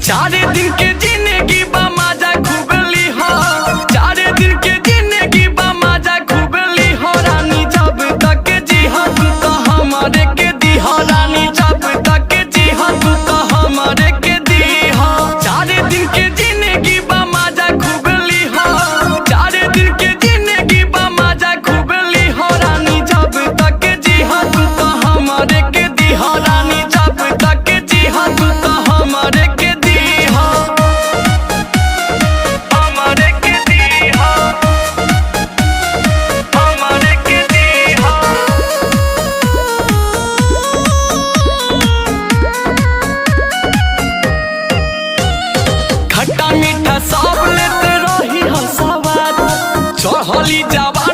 4 दिन के जिंदगी बा मजा खूब ली हो, 4 दिन के जिंदगी बा मजा खूब ली हो रानी। जब तक जी हो तू तो हमारे के दी हो रानी, जब तक जी हो तू तो हमारे के दी हो। 4 दिन के जिंदगी बा मजा खूब ली हो, 4 दिन के जिंदगी बा मजा खूब ली हो रानी। जब तक जी हो तू तो हमारे के दी हो रानी, जब तक जी हो तू तो हमारे के मीठा सब लेते रही हसवाद, चढ़ली जवानी